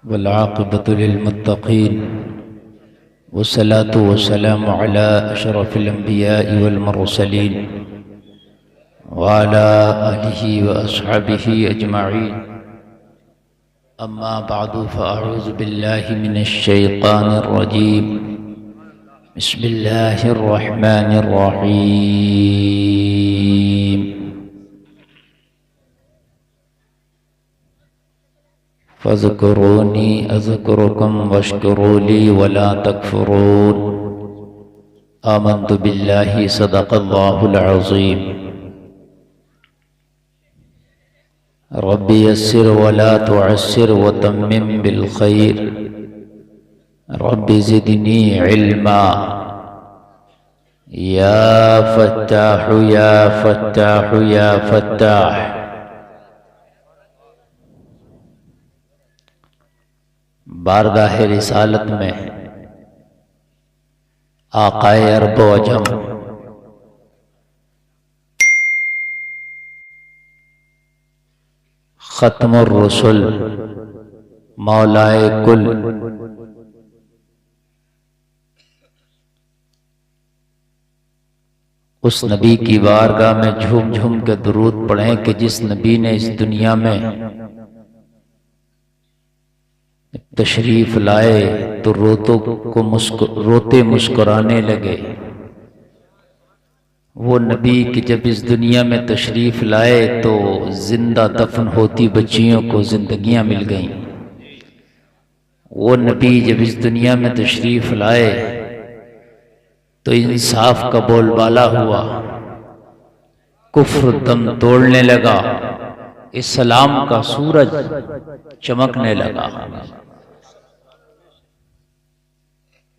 वल्आक़िबतु लिल्मुत्तक़ीन वस्सलातु वस्सलामु अला अशरफिल अंबिया'i वल मुरसलीन व अला आलिहि व अस्हाबिहि अजमईन। अम्मा बअदु फ़अऊज़ु बिल्लाहि मिनश शैतानिर रजीम। बिस्मिल्लाहिर रहमानिर रहीम। फ़ज़्कुरूनी अज़्कुरुकुम वश्कुरूली वला तकफ़ुरून। आमन्तु बिल्लाहि सदक़ल्लाहुल अज़ीम। रब्बि यस्सिर वला तुअस्सिर वतम्मिम बिल खैर। रब्बि ज़िदनी इल्मा। या फ़त्ताहु या फ़त्ताहु या फ़त्ताह। बारगाह रिसालत में आक़ाए अरब व अजम ख़त्मुर रसूल मौलाए कुल उस नबी की बारगाह में झूम झूम के दुरूद पढ़ें कि जिस नबी ने इस दुनिया में तशरीफ लाए तो रोते मुस्कुराने लगे। वो नबी कि जब इस दुनिया में तशरीफ लाए तो जिंदा दफन होती बच्चियों को जिंदगियां मिल गईं। वो नबी जब इस दुनिया में तशरीफ लाए तो इंसाफ का बोलबाला हुआ, कुफ्र दम तोड़ने लगा, इस्लाम का सूरज चमकने लगा।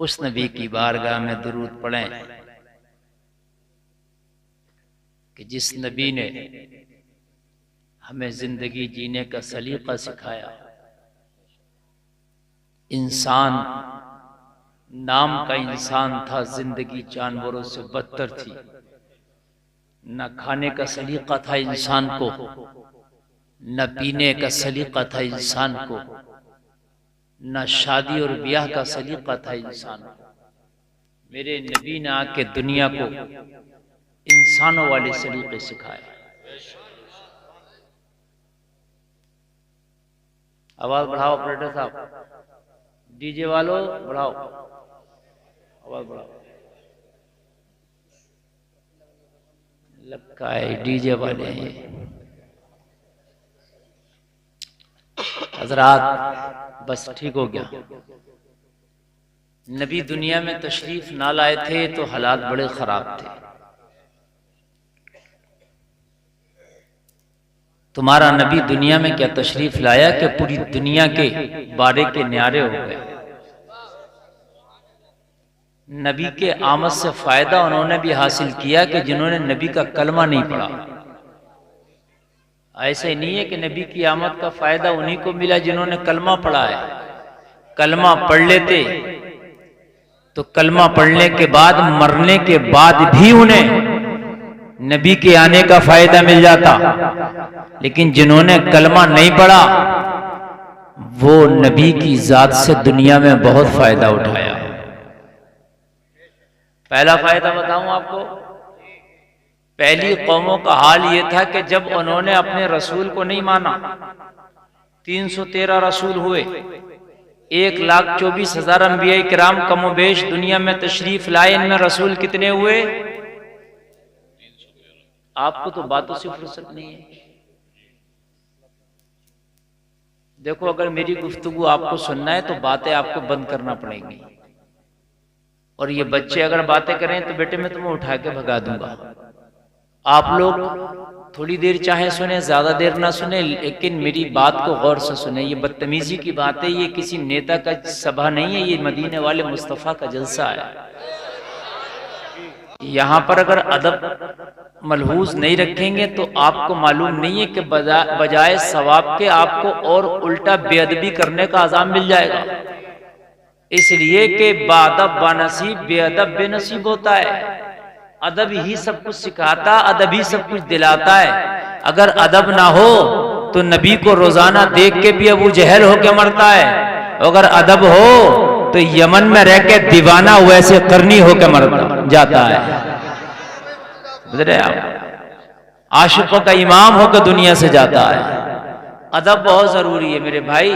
उस नबी की बारगाह में दुरूद पढ़ें कि जिस नबी ने हमें जिंदगी जीने का सलीका सिखाया। इंसान नाम का इंसान था, जिंदगी जानवरों से बदतर थी। न खाने का सलीका था इंसान को, न पीने का सलीका था इंसान को, न शादी और ब्याह का सलीका था इंसान को। मेरे नबी ने आके दुनिया को इंसानों वाले सलीके सिखाए। आवाज बढ़ाओ ऑपरेटर साहब, डीजे वालों बढ़ाओ आवाज बढ़ाओ। लक्का है डीजे वाले हैं हजरात। बस ठीक हो गया। नबी दुनिया में तशरीफ ना लाए थे तो हालात बड़े खराब थे। तुम्हारा नबी दुनिया में क्या तशरीफ लाया कि पूरी दुनिया के बारे के न्यारे हो गए। नबी के आमद से फायदा उन्होंने भी हासिल किया कि जिन्होंने नबी का कलमा नहीं पढ़ा। ऐसे नहीं है कि नबी की आमद का फायदा उन्हीं को मिला जिन्होंने कलमा पढ़ा है। कलमा पढ़ लेते तो कलमा पढ़ने के बाद मरने के बाद भी उन्हें नबी के आने का फायदा मिल जाता। लेकिन जिन्होंने कलमा नहीं पढ़ा वो नबी की जात से दुनिया में बहुत फायदा उठाया। पहला फायदा बताऊं आपको। पहली कौमों का हाल ये था कि जब उन्होंने अपने रसूल को नहीं माना, 313 रसूल हुए, 1,24,000 अंबिया किराम कमोबेश दुनिया में तशरीफ लाए। इनमें रसूल कितने हुए? आपको तो बातों से फुर्सत नहीं है। देखो, अगर मेरी गुफ्तगू आपको सुनना है तो बातें आपको बंद करना पड़ेंगी। और ये बच्चे अगर बातें करें तो बेटे मैं तुम्हें उठा के भगा दूंगा। आप लोग थोड़ी देर चाहे सुने, ज्यादा देर ना सुने, लेकिन मेरी बात को गौर से सुने। ये बदतमीजी की बात है, ये किसी नेता का सभा नहीं है, ये मदीने वाले मुस्तफा का जलसा है। यहाँ पर अगर अदब मलहूज नहीं रखेंगे तो आपको मालूम नहीं है कि बजाय सवाब के आपको और उल्टा बेअदबी करने का अज़ाम मिल जाएगा। इसलिए कि बादब बानसीब, बेअदब बेनसीब होता है। अदब ही सब कुछ सिखाता, अदब ही सब कुछ दिलाता है। अगर अदब ना हो तो नबी को रोजाना देख के भी अबू जहल होके मरता है। अगर अदब हो तो यमन में रह के दीवाना वैसे करनी होकर मर जाता है। समझ रहे आप, आशिकों का इमाम होकर दुनिया से जाता है। अदब बहुत जरूरी है मेरे भाई।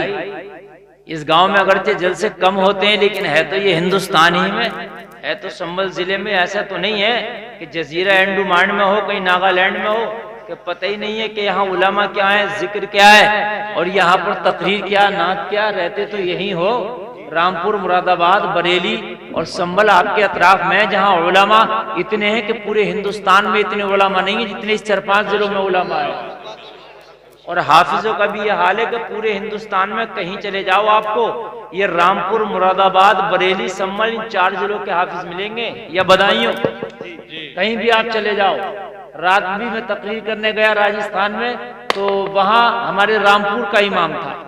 इस गांव में अगरचे जलसे कम होते हैं, लेकिन है तो ये हिंदुस्तान ही में है, तो संभल जिले में। ऐसा तो नहीं है कि जजीरा अंडमान में हो, कहीं नागालैंड में हो, कि पता ही नहीं है कि यहाँ उलमा क्या है, जिक्र क्या है, और यहाँ पर तकरीर क्या, नात क्या। रहते तो यही हो, रामपुर, मुरादाबाद, बरेली और संभल आपके अतराफ में, जहाँ उलमा इतने हैं कि पूरे हिंदुस्तान में इतने उलमा नहीं है जितने इस 4-5 जिलों में उलमा है। और हाफिजों का भी यह हाल है कि पूरे हिंदुस्तान में कहीं चले जाओ आपको ये रामपुर, मुरादाबाद, बरेली, संभल, इन 4 जिलों के हाफिज मिलेंगे, या बदायूं, कहीं भी आप चले जाओ। रात भी मैं तकरीर करने गया राजस्थान में, तो वहां हमारे रामपुर का इमाम था।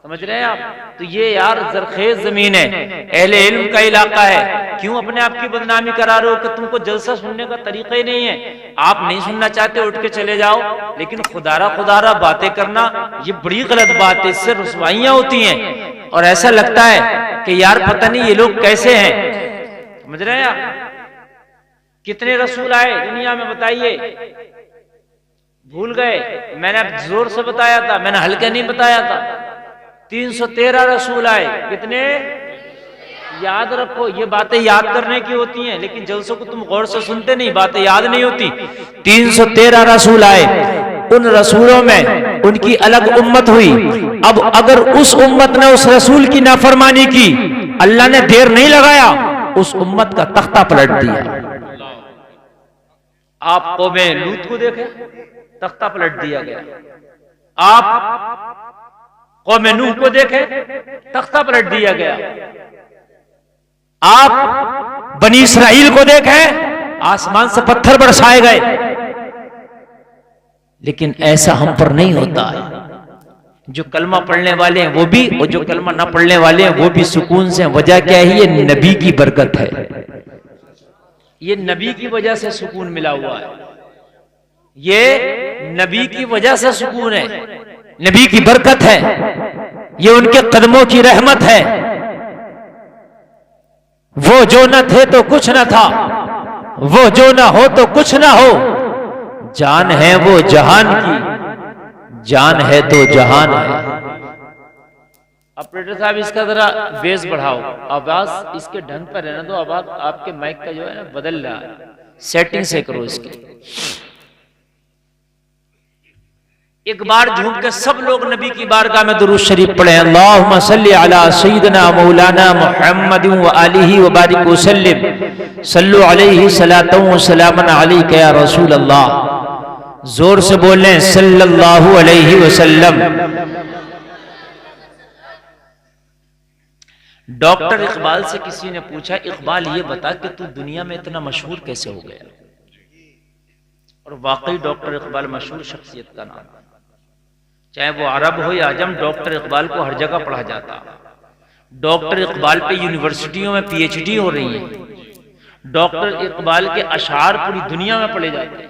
समझ रहे हैं आप? तो ये यार जरखेज जमीन है, अहले इल्म का इलाका है। क्यों अपने आप की बदनामी करा रहे हो कि तुमको जलसा सुनने का तरीका ही नहीं है? आप नहीं सुनना चाहते, उठ के चले जाओ। लेकिन खुदारा बातें करना ये बड़ी गलत बात है, इससे रुसवाइयां होती हैं और ऐसा लगता है कि यार पता नहीं ये लोग कैसे हैं। समझ रहे हैं आप? कितने रसूल आए दुनिया में बताइए, भूल गए? मैंने जोर से बताया था, मैंने हल्के नहीं बताया था। 313 रसूल आए। कितने? याद रखो, ये बातें याद करने की होती हैं, लेकिन जलसों को तुम गौर से सुनते नहीं, बातें याद नहीं होती। 313 रसूल आए, उन रसूलों में उनकी अलग उम्मत हुई। अब अगर उस उम्मत ने उस रसूल की नाफरमानी की, अल्लाह ने देर नहीं लगाया, उस उम्मत का तख्ता पलट दिया। आप कौमे लूत को देखें, तख्ता पलट दिया गया। आप कौमे नूह को देखें, तख्ता पलट दिया गया। आप बनी इसराइल को देखें, आसमान से पत्थर बरसाए गए। लेकिन ऐसा हम पर नहीं होता है। जो कलमा पढ़ने वाले हैं वो भी, और जो कलमा ना पढ़ने वाले हैं वो भी सुकून से। वजह क्या है? ये नबी की बरकत है, ये नबी की वजह से सुकून मिला हुआ है, ये नबी की वजह से सुकून है, नबी की बरकत है, ये उनके कदमों की रहमत है। वो जो न थे तो कुछ न था, वो जो न हो तो कुछ न हो। जान है वो जहान की, जान है तो जहान है। ऑपरेटर साहब इसका जरा बेस बढ़ाओ, आवाज इसके ढंग पर रहने दो। आवाज आपके माइक का जो है ना बदल रहा है, सेटिंग से करो इसकी। एक बार झूम के सब लोग नबी की बारगाह में दुरूद शरीफ पढ़े। अल्लाहुम्मा सल्ली अला सय्यिदना मौलाना मुहम्मद व आलिहि व बारिक वसल्लिम, सल्लु अलैहि सलातन व सलामन अलैका या रसूल अल्लाह। जोर से बोलें, सल्लल्लाहु अलैहि वसल्लम। डॉक्टर इकबाल से किसी ने पूछा, इकबाल ये बता कि तू दुनिया में इतना मशहूर कैसे हो गया? और वाकई डॉक्टर इकबाल मशहूर शख्सियत का नाम है। चाहे वो अरब हो या अजम, डॉक्टर इकबाल को हर जगह पढ़ा जाता। डॉक्टर इकबाल पे यूनिवर्सिटियों में PhD हो रही है। डॉक्टर इकबाल के अशार पूरी दुनिया में पढ़े जाते हैं।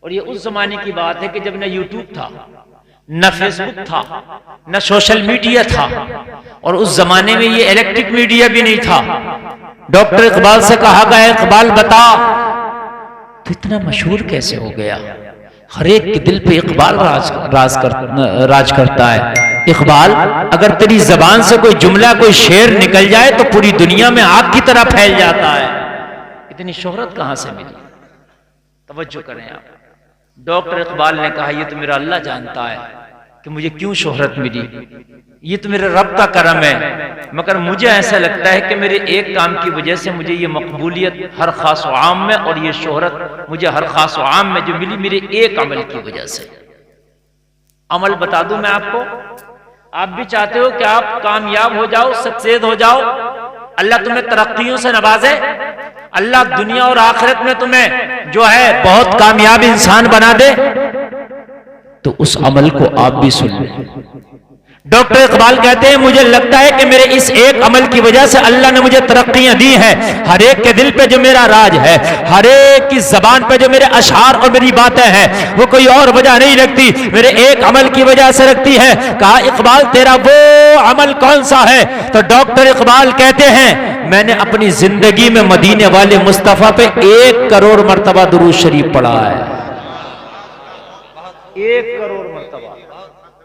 और ये उस जमाने की बात है कि जब न यूट्यूब था, न फेसबुक था, न सोशल मीडिया था, और उस जमाने में ये इलेक्ट्रिक मीडिया भी नहीं था। डॉक्टर इकबाल से कहा गया, इकबाल बता तो इतना मशहूर कैसे हो गया? हर एक के दिल पे इकबाल राज करता है। इकबाल, अगर तेरी जबान से कोई जुमला, कोई शेर निकल जाए तो पूरी दुनिया में आग की तरह फैल जाता है। इतनी शोहरत कहां से मिली? तवज्जो करें आप। डॉक्टर इकबाल ने कहा, ये तो मेरा अल्लाह जानता है कि मुझे क्यों शोहरत मिली, ये तो मेरे रब का करम है। मगर मुझे ऐसा लगता है कि मेरे एक काम की वजह से मुझे ये मकबूलियत हर खास व आम में, और ये शोहरत मुझे हर खास व आम में जो मिली, मेरे एक अमल की वजह से। अमल बता दूं मैं आपको? आप भी चाहते हो कि आप कामयाब हो जाओ, सक्सेस हो जाओ, अल्लाह तुम्हें तरक्कियों से नवाजे, अल्लाह दुनिया और आखिरत में तुम्हें जो है बहुत कामयाब इंसान बना दे, तो उस अमल को आप भी सुन लें। डॉक्टर इकबाल कहते हैं, मुझे लगता है कि मेरे इस एक अमल की वजह से अल्लाह ने मुझे तरक्कियां दी हैं। हर एक के दिल पे जो मेरा राज है, हर एक की जबान पे जो मेरे अशार और मेरी बातें हैं, वो कोई और वजह नहीं रखती, मेरे एक अमल की वजह से रखती है। कहा, इकबाल तेरा वो अमल कौन सा है? तो डॉक्टर इकबाल कहते हैं मैंने अपनी जिंदगी में मदीने वाले मुस्तफा पे 1 करोड़ मर्तबा दुरूद शरीफ पढ़ा है। 1 करोड़ मर्तबा।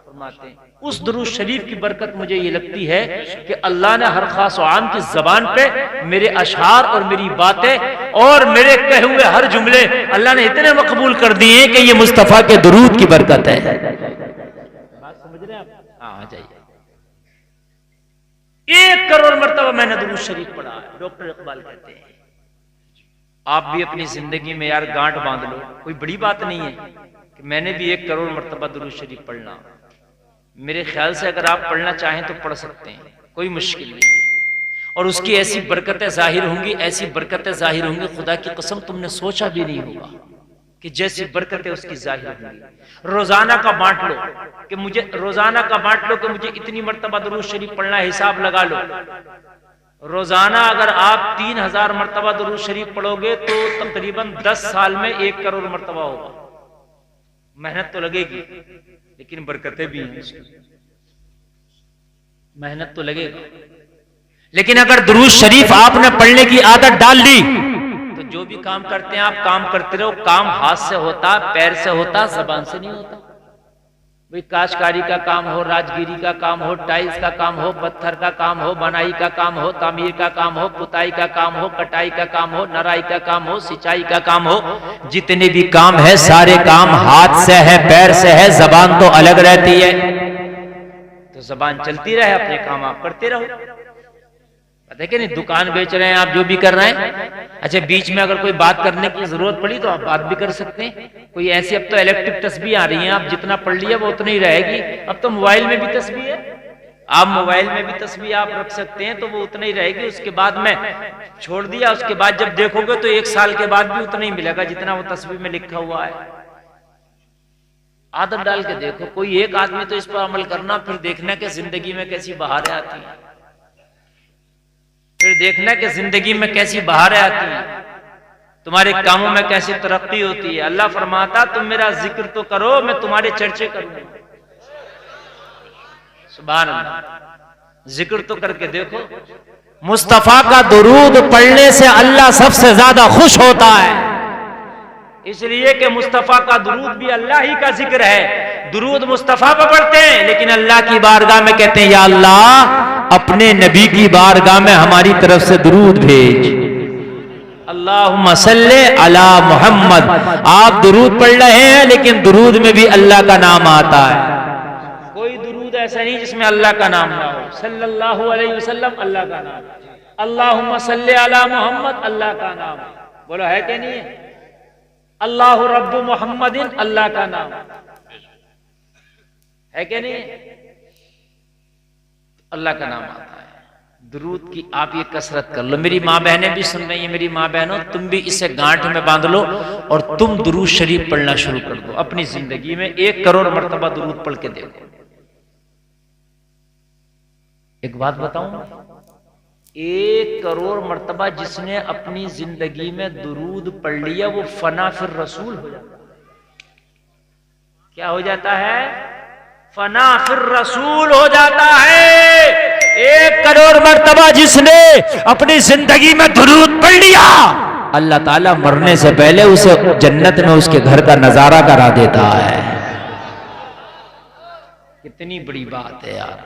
फरमाते हैं उस दुरूद शरीफ की बरकत मुझे ये लगती है कि अल्लाह ने हर खास और आम की जबान पे मेरे अशआर और मेरी बातें और मेरे कहे हुए हर जुमले अल्लाह ने इतने मकबूल कर दिए कि ये मुस्तफा के दुरूद की बरकत है। बात समझ रहे हैं आप? हाँ, जाइए। 1 करोड़ मर्तबा मैंने दुरूद शरीफ पढ़ा है। डॉक्टर इकबाल कहते हैं आप भी अपनी जिंदगी में यार गांठ बांध लो, कोई बड़ी बात नहीं है कि मैंने भी 1 करोड़ मर्तबा दुरूद शरीफ पढ़ना। मेरे ख्याल से अगर आप पढ़ना चाहें तो पढ़ सकते हैं, कोई मुश्किल नहीं। और उसकी ऐसी बरकतें जाहिर होंगी, ऐसी बरकतें जाहिर होंगी, खुदा की कसम तुमने सोचा भी नहीं होगा कि जैसी बरकतें उसकी जाहिर होंगी। रोजाना का बांट लो कि मुझे रोजाना का बांट लो कि मुझे इतनी मर्तबा दुरूद शरीफ पढ़ना है, हिसाब लगा लो। रोजाना अगर आप 3000 मर्तबा दुरूद शरीफ पढ़ोगे तो तकरीबन 10 साल में 1 करोड़ मर्तबा होगा। मेहनत तो लगेगी लेकिन बरकतें भी हैं। मेहनत तो लगेगा, लेकिन अगर दुरूद शरीफ आपने पढ़ने की आदत डाल ली तो जो भी काम करते हैं आप काम करते रहो। काम हाथ से होता, पैर से होता, जबान से नहीं होता। भाई काशकारी का काम हो, राजगिरी का काम हो, टाइल्स का काम हो, पत्थर का काम हो, बनाई का काम हो, तामीर का काम हो, पुताई का काम हो, कटाई का काम हो, नराई का काम हो, सिंचाई का काम हो, जितने भी काम है सारे काम हाथ से है, पैर से है, जबान तो अलग रहती है। तो जबान चलती रहे, अपने काम आप करते रहो। पता है कि नहीं, दुकान बेच रहे हैं आप, जो भी कर रहे हैं, अच्छा बीच में अगर कोई बात करने की जरूरत पड़ी तो आप बात भी कर सकते हैं। कोई ऐसी अब तो इलेक्ट्रिक तस्बीह आ रही हैं, आप जितना पढ़ लिया वो उतनी ही रहेगी। अब तो मोबाइल में भी तस्बीह है, आप मोबाइल में भी तस्बीह आप रख सकते हैं तो वो उतना ही रहेगी। उसके बाद में छोड़ दिया, उसके बाद जब देखोगे तो 1 साल के बाद भी उतना ही मिलेगा जितना वो तस्बीह में लिखा हुआ है। आदत डाल के देखो, कोई एक आदमी तो इस पर अमल करना, फिर देखना कि जिंदगी में कैसी बहारें आती हैं, फिर देखना कि जिंदगी में कैसी बहारें आती हैं, तुम्हारे कामों में कैसी तरक्की होती है। अल्लाह फरमाता तुम मेरा जिक्र तो करो, मैं तुम्हारे चर्चे करूंगा। सुभान अल्लाह, जिक्र तो करके देखो। मुस्तफा का दुरूद पढ़ने से अल्लाह सबसे ज्यादा खुश होता है, इसलिए कि मुस्तफा का दुरूद भी अल्लाह ही का जिक्र है। दुरूद मुस्तफा पर पढ़ते हैं लेकिन अल्लाह की बारगाह में कहते हैं या अल्लाह अपने नबी की बारगाह में हमारी तरफ से दुरूद भेज। अल्लाहुम्मा सल्ले अला मोहम्मद। आप दुरूद पढ़ रहे हैं लेकिन दुरूद में भी अल्लाह का नाम आता है। कोई दुरूद ऐसा नहीं जिसमें अल्लाह का नाम ना हो। सल्लल्लाहु अलैहि वसल्लम अल्लाह का नाम, अल्लाहुम्मा सल्ले अला मोहम्मद अल्लाह का नाम। बोलो है कि नहीं? अल्लाह रब्बु मोहम्मदिन अल्लाह का नाम है कि नहीं? अल्लाह का नाम आता है। दुरूद की आप ये कसरत कर लो। मेरी माँ बहनें भी सुन रही हैं, मेरी माँ बहनों तुम भी इसे गांठ में बांध लो और तुम दुरूद शरीफ पढ़ना शुरू कर दो। अपनी जिंदगी में 1 करोड़ मर्तबा दुरूद पढ़ के देखो। एक बात बताऊं, 1 करोड़ मर्तबा जिसने अपनी जिंदगी में दुरूद पढ़ लिया वो फना फिर रसूल हो जाता है। क्या हो जाता है? फना फिर रसूल हो जाता है। 1 करोड़ मर्तबा जिसने अपनी जिंदगी में दुरूद पढ़ लिया अल्लाह ताला मरने से पहले उसे जन्नत में उसके घर का नजारा करा देता है। कितनी बड़ी बात है यार,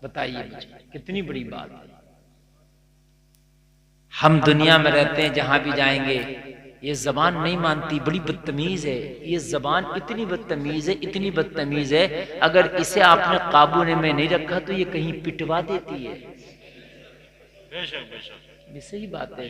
बताइए मुझे, कितनी बड़ी बात है। हम दुनिया में रहते हैं, जहां भी जाएंगे ये जबान नहीं मानती, बड़ी बदतमीज है ये जबान, इतनी बदतमीज है, इतनी बदतमीज है, अगर इसे आपने काबू में नहीं रखा तो ये कहीं पिटवा देती है। सही बात है।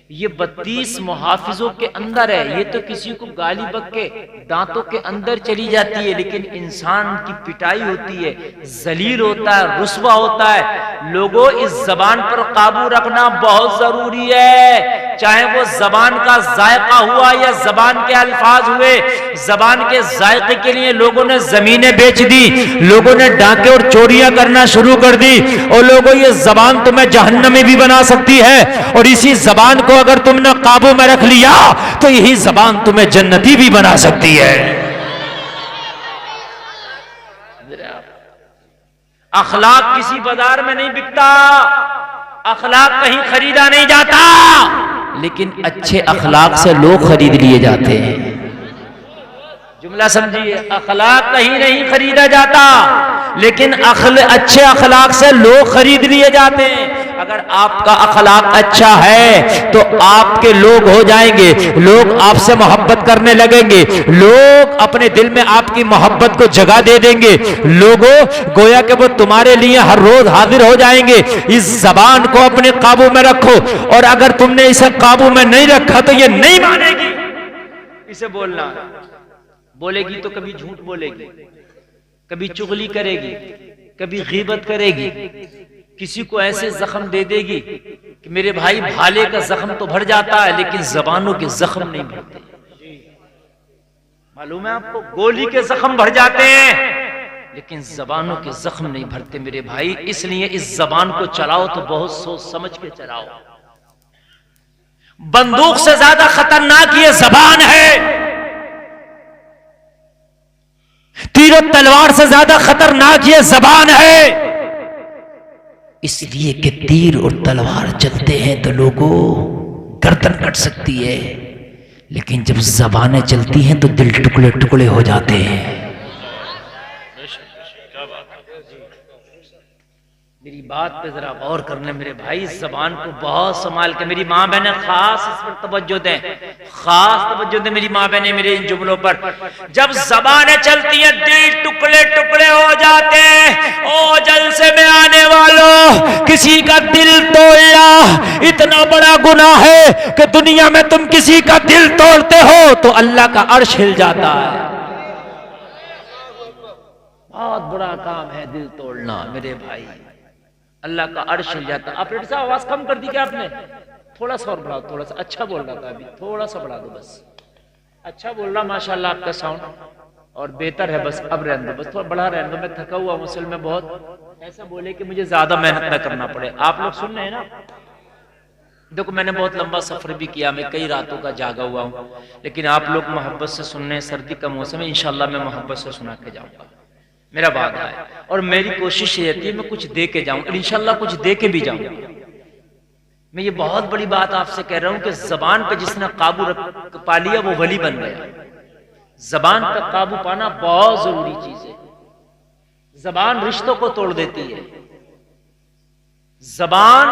ये 32 मुहाफिजों के अंदर है, ये तो किसी को गाली बक के दांतों के अंदर चली जाती है, लेकिन इंसान की पिटाई होती है, जलील होता है, रुस्वा होता है। लोगों इस जबान पर काबू रखना बहुत जरूरी है, चाहे वो जबान का जायका हुआ या जबान के अल्फाज हुए। जबान के जायके के लिए लोगों ने जमीनें बेच दी, लोगों ने डाके और चोरियां करना शुरू कर दी। और लोगों ये जबान तुम्हें जहन्नमी भी बना सकती है, और इसी जबान को अगर तुमने काबू में रख लिया तो यही जबान तुम्हें जन्नती भी बना सकती है। अखलाक किसी बाजार में नहीं बिकता, अखलाक कहीं खरीदा नहीं जाता, लेकिन अच्छे अखलाक से लोग खरीद लिए जाते हैं। जुमला समझिए, अखलाक कहीं नहीं खरीदा जाता, लेकिन अच्छे अखलाक से लोग खरीद लिए जाते हैं। अगर आपका अखलाक अच्छा है तो आपके लोग हो जाएंगे, लोग आपसे मोहब्बत करने लगेंगे, लोग अपने दिल में आपकी मोहब्बत को जगह दे देंगे, लोगों गोया कि वो तुम्हारे लिए हर रोज हाजिर हो जाएंगे। इस जबान को अपने काबू में रखो, और अगर तुमने इसे काबू में नहीं रखा तो ये नहीं मानेगी। इसे बोलना, बोलेगी तो कभी झूठ बोलेगी, कभी चुगली करेगी, कभी गीबत करेगी, किसी को ऐसे जख्म दे देगी कि मेरे भाई भाले का जख्म तो भर जाता है लेकिन जबानों के जख्म नहीं भरते। मालूम है आपको, गोली के जख्म भर जाते हैं लेकिन जबानों के जख्म नहीं भरते मेरे भाई। इसलिए इस जबान को चलाओ तो बहुत सोच समझ के चलाओ। बंदूक से ज्यादा खतरनाक ये जबान है, तीर और तलवार से ज्यादा खतरनाक ये जबान है। इसलिए कि तीर और तलवार चलते हैं तो लोगों गर्दन कट सकती है, लेकिन जब जबानें चलती हैं तो दिल टुकड़े टुकड़े हो जाते हैं। मेरी बात पे जरा गौर करने मेरे भाई, इस जबान को बहुत संभाल के, मेरी माँ बहने खास इस पर तवज्जो दें, खास तवज्जो दें मेरी माँ बहने मेरे इन जुमलों पर। जब जबानें चलती हैं दिल टुकड़े टुकड़े हो जाते हैं। ओ जलसे में आने वालों, किसी का दिल तोड़ना इतना बड़ा गुनाह है कि दुनिया में तुम किसी का दिल तोड़ते हो तो अल्लाह का अर्श हिल जाता है। बहुत बड़ा काम है दिल तोड़ना मेरे भाई, अल्लाह का अर्श हिल जाता। ऑपरेटर साहब आवाज कम कर दी क्या आपने? थोड़ा सा और बढ़ाओ, थोड़ा सा। अच्छा बोल रहा था अभी, थोड़ा सा बढ़ा दो बस। अच्छा बोल रहा माशाल्लाह आपका साउंड, और बेहतर है, बस अब रहने दो, बस थोड़ा बढ़ा रहने दो। मैं थका हुआ मुसल में बहुत, ऐसा बोले कि मुझे ज्यादा मेहनत न करना पड़े। आप लोग सुन रहे हैं ना? देखो मैंने बहुत लंबा सफर भी किया, मैं कई रातों का जागा हुआ हूँ, लेकिन आप लोग मोहब्बत से सुन रहे हैं। सर्दी का मौसम है, इंशाल्लाह मैं मोहब्बत से सुना के जाऊंगा, मेरा वादा है। और मेरी कोशिश ये रहती है मैं कुछ दे के जाऊं, इंशाल्लाह कुछ दे के भी जाऊं। मैं ये बहुत बड़ी बात आपसे कह रहा हूं कि जबान पे जिसने काबू पा लिया वो वली बन गया। जबान पे काबू पाना बहुत जरूरी चीज है। जबान रिश्तों को तोड़ देती है, जबान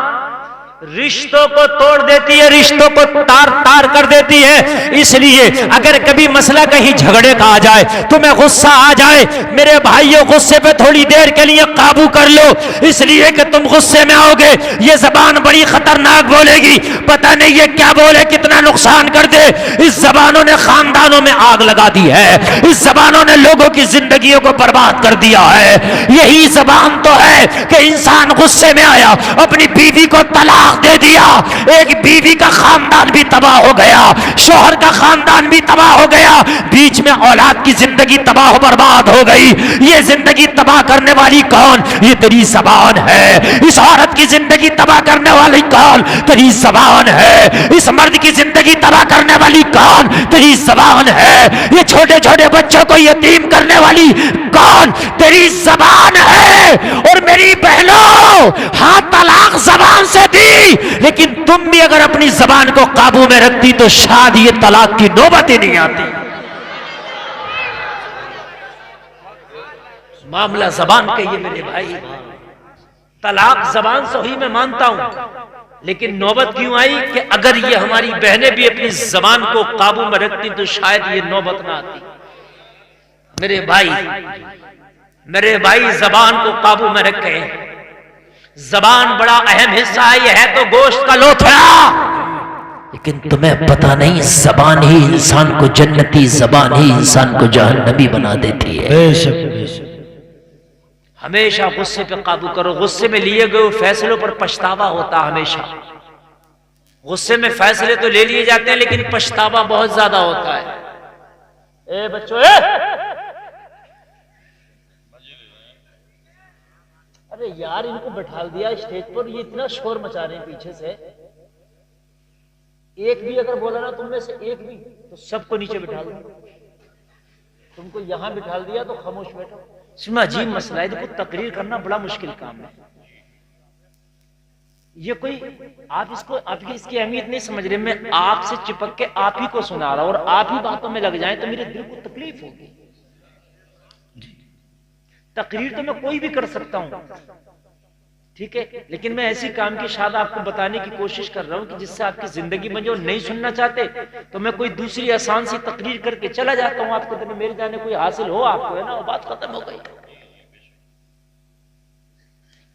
रिश्तों को तोड़ देती है, रिश्तों को तार तार कर देती है। इसलिए अगर कभी मसला कहीं झगड़े का आ जाए, तुम्हें गुस्सा आ जाए, मेरे भाइयों गुस्से पे थोड़ी देर के लिए काबू कर लो, इसलिए कि तुम गुस्से में आओगे, ये जबान बड़ी खतरनाक बोलेगी, पता नहीं ये क्या बोले कितना नुकसान कर दे। इस जबानों ने खानदानों में आग लगा दी है, इस जबानों ने लोगों की जिंदगियों को बर्बाद कर दिया है। यही जबान तो है कि इंसान गुस्से में आया, अपनी बीवी को तलाक दे दिया, एक बीवी का खानदान भी तबाह हो गया, शोहर का खानदान भी तबाह हो गया, बीच में औलाद की जिंदगी तबाह बर्बाद हो गई। ये जिंदगी तबाह करने वाली कौन? ये तेरी जबान है। इस औरत की जिंदगी तबाह करने वाली कौन? तेरी जबान है। इस मर्द की जिंदगी तबाह करने वाली कौन? तेरी जबान है। ये छोटे छोटे बच्चों को यतीम करने वाली कौन? तेरी जबान है। और मेरी बहनों, हाँ तलाक जबान से दी, लेकिन तुम भी अगर अपनी जबान को काबू में रखती तो शायद ये तलाक की नौबत ही नहीं आती। मामला जबान का ये मेरे भाई, तलाक जबान से हुई मैं मानता हूं, लेकिन नौबत क्यों आई कि अगर ये हमारी बहनें भी अपनी जबान को काबू में रखती तो शायद ये नौबत ना आती। मेरे भाई जबान को काबू में रखें। जबान बड़ा अहम हिस्सा है, ये है तो गोश्त का लोथड़ा, लेकिन तुम्हें पता नहीं जबान ही इंसान को जन्नती, जबान ही इंसान को जहन्नमी बना देती है। हमेशा गुस्से पे काबू करो। गुस्से में लिए गए फैसलों पर पछतावा होता है हमेशा। गुस्से में फैसले तो ले लिए जाते हैं लेकिन पछतावा बहुत ज्यादा होता है। ए बच्चों, अरे यार इनको बैठा दिया स्टेज पर, ये इतना शोर मचा रहे हैं पीछे से। एक भी अगर बोला ना तुम में से एक भी, तो सबको नीचे बिठा दो। तुमको यहां बिठा दिया तो खामोश बैठो। इसमें अजीब मसला है। देखो तकरीर करना बड़ा मुश्किल काम है। ये कोई आप इसकी अहमियत नहीं समझ रहे। मैं आपसे चिपक के आप ही को सुना रहा हूं और आप ही बातों में लग जाए तो मेरे दिल को तकलीफ होगी। तकरीर तो मैं कोई भी कर सकता हूं, ठीक है, लेकिन मैं ऐसी काम की शायद आपको बताने की कोशिश कर रहा हूं कि जिससे आपकी जिंदगी में जो नहीं सुनना चाहते तो मैं कोई दूसरी आसान सी तकरीर करके चला जाता हूं। आपको तो मेरे जाने कोई हासिल हो आपको, है ना, वो बात खत्म हो गई।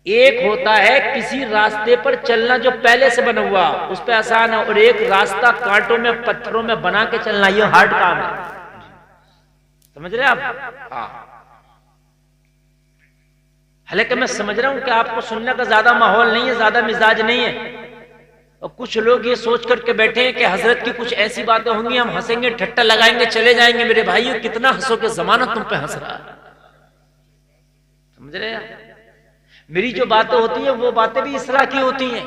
एक होता है किसी रास्ते पर चलना जो पहले से बना हुआ, उस पर आसान है, और एक रास्ता कांटों में पत्थरों में बना के चलना, ये हार्ड काम है। समझ रहे आप? हाँ। हालांकि मैं समझ रहा हूं कि आपको सुनने का ज्यादा माहौल नहीं है, ज्यादा मिजाज नहीं है, और कुछ लोग ये सोच करके बैठे हैं कि हजरत की कुछ ऐसी बातें होंगी, हम हंसेंगे, ठट्टा लगाएंगे, चले जाएंगे। मेरे भाइयों, कितना हंसोगे, जमाना तुम पे हंस रहा है। समझ रहे हैं? मेरी जो बातें होती है वो बातें भी इसराह की होती हैं,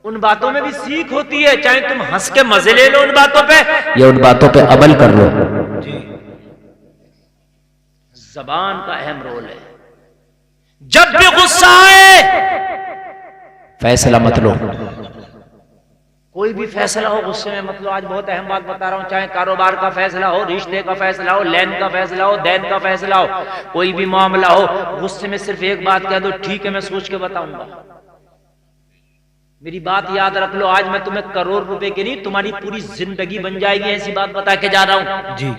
उन बातों में भी सीख होती है। चाहे तुम हंस के मजे ले लो उन बातों पे या उन बातों पे अमल कर लो। जबान का अहम रोल है। जब भी गुस्सा आए फैसला मत लो, कोई भी फैसला हो गुस्से में मत लो। आज बहुत अहम बात बता रहा हूं, चाहे कारोबार का फैसला हो, रिश्ते का फैसला हो, लैन का फैसला हो, दैन का फैसला हो, कोई भी मामला हो, गुस्से में सिर्फ एक बात कह दो, ठीक है मैं सोच के बताऊंगा। मेरी बात याद रख लो, आज मैं तुम्हें करोड़ रुपए के नहीं, तुम्हारी पूरी जिंदगी बन जाएगी, ऐसी बात बता के जा रहा हूं जी।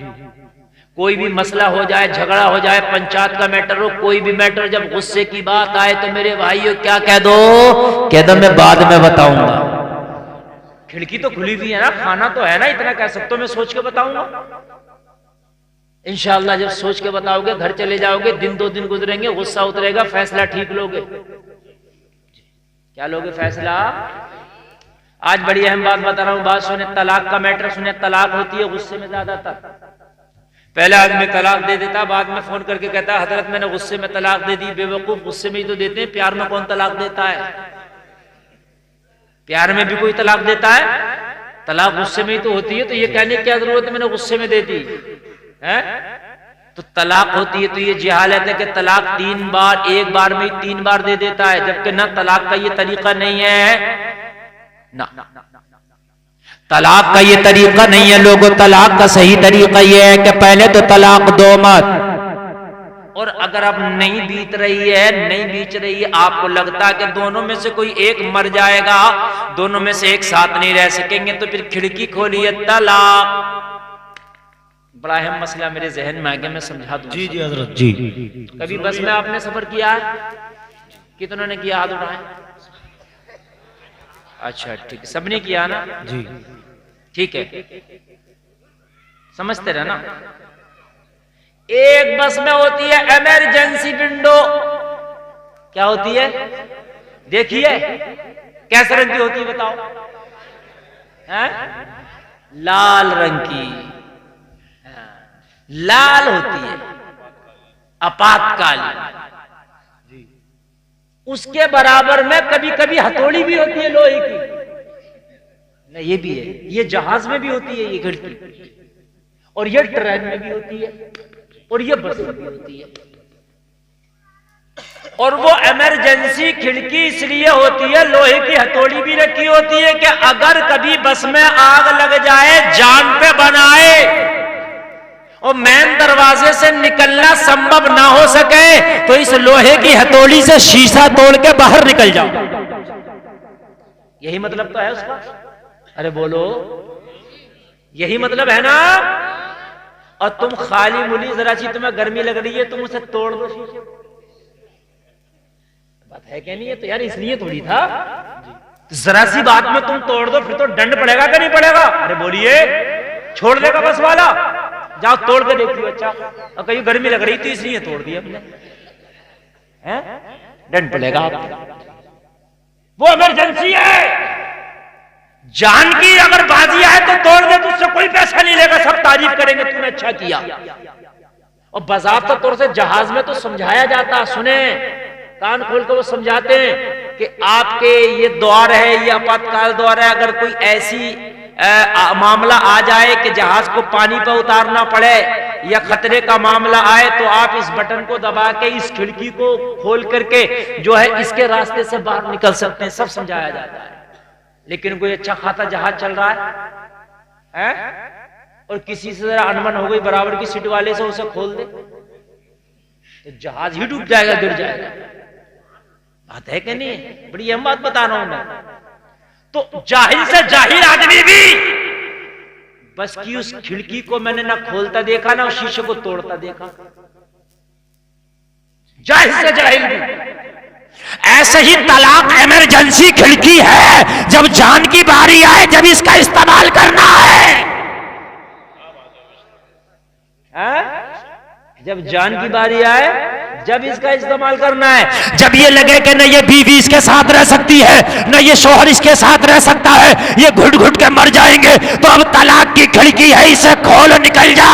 कोई भी मसला हो जाए, झगड़ा हो जाए, पंचायत का मैटर हो, कोई भी मैटर, जब गुस्से की बात आए तो मेरे भाइयों क्या कह दो, कह दो मैं बाद में बताऊंगा। खिड़की तो खुली हुई है ना, खाना तो है ना, इतना कह सकते हो मैं सोच के बताऊंगा। इंशाअल्लाह जब सोच के बताओगे, घर चले जाओगे, दिन 2 दिन गुजरेंगे, गुस्सा उतरेगा, फैसला ठीक लोगे। क्या लोगे फैसला? आज बड़ी अहम बात बता रहा हूं, बात सुने, तलाक का मैटर सुने। तलाक होती है गुस्से में ज्यादातर। पहले आदमी तलाक दे देता, बाद में फोन करके कहता हजरत मैंने गुस्से में तलाक दे दी। बेवकूफ, गुस्से में ही तो देते हैं, प्यार में कौन तलाक देता है? प्यार में भी कोई तलाक देता है? तलाक गुस्से में ही तो होती है, तो ये कहने की क्या जरूरत है मैंने गुस्से में दे दी है? तो तलाक होती है तो ये जहालत है कि तलाक 3 बार, एक बार में 3 बार दे देता है, जबकि ना तलाक का ये तरीका नहीं है ना, तलाक का ये तरीका नहीं है लोगों। तलाक का सही तरीका ये है कि पहले तो तलाक दो मत, और अगर अब नहीं बीत रही है, आपको लगता है कि दोनों में से कोई एक मर जाएगा, दोनों में से एक साथ नहीं रह सकेंगे, तो फिर खिड़की खोलिए तलाक। बड़ा अहम मसला मेरे जहन में आ गया, मैं समझा दूं। जी जी हजरत जी। कभी बस में आपने सफर किया है? कितनों ने किया? हाथ उठाएं। अच्छा ठीक है, सबने किया ना जी, ठीक है, समझते रहे ना। एक बस में होती है इमरजेंसी विंडो। क्या होती है? देखिए कैसे रंग की होती है बताओ? है? लाल रंग की, लाल होती है, आपातकालीन। उसके बराबर में कभी कभी हथौड़ी भी होती है लोहे की। नहीं, ये भी है, ये जहाज में भी होती है ये खिड़की, और ये ट्रेन में भी होती है, और ये बस में भी होती है। और वो इमरजेंसी खिड़की इसलिए होती है, लोहे की हथौड़ी भी रखी होती है कि अगर कभी बस में आग लग जाए, जान पे बनाए, और मेन दरवाजे से निकलना संभव ना हो सके, तो इस लोहे की हथौड़ी से शीशा तोड़ के बाहर निकल जाओ। यही मतलब तो है उसका। अरे बोलो, यही मतलब है ना। और तुम खाली मुली, जरा सी तुम्हें गर्मी लग रही है, तुम उसे तोड़ दो शीशे। बात है क्या नहीं है? तो यार इसलिए थोड़ी था, जरा सी बात में तुम तोड़ दो, फिर तो दंड पड़ेगा कि नहीं पड़ेगा? अरे बोलिए, छोड़ देगा बस वाला? जाओ तोड़ के देख लो। अच्छा, और कहीं गर्मी लग रही थी इसलिए तोड़ दिया हमने, दंड पड़ेगा। वो इमरजेंसी है, जान की अगर बाजी आए तो तोड़ दे, तो उससे कोई पैसा नहीं लेगा, सब तारीफ करेंगे तूने अच्छा किया। और बाज़ाब्ता तौर से जहाज में तो समझाया जाता, सुने कान खोल कर वो समझाते हैं कि आपके ये द्वार है, ये आपातकाल द्वार है, अगर कोई ऐसी मामला आ जाए कि जहाज को पानी पर उतारना पड़े या खतरे का मामला आए तो आप इस बटन को दबा के इस खिड़की को खोल करके जो है इसके रास्ते से बाहर निकल सकते हैं, सब समझाया जाता है। लेकिन कोई अच्छा खाता जहाज चल रहा है और किसी से जरा अनबन हो गई बराबर की सीट वाले से, उसे खोल दे तो जहाज ही डूब जाएगा, गिर जाएगा। बात है कि नहीं? बड़ी अहम बात बता रहा हूं मैं। तो जाहिल से जाहिल आदमी भी बस की उस खिड़की को मैंने ना खोलता देखा ना उस शीशे को तोड़ता देखा, जाहिल से जाहिल भी। ऐसे ही तलाक इमरजेंसी खिड़की है, जब जान की बारी आए जब इसका इस्तेमाल करना है। जब जान की बारी आए जब इसका इस्तेमाल करना है, जब ये लगे कि न ये बीवी इसके साथ रह सकती है न ये शोहर इसके साथ रह सकता है, ये घुट घुट के मर जाएंगे, तो अब तलाक की खिड़की है, इसे खोल निकल जा।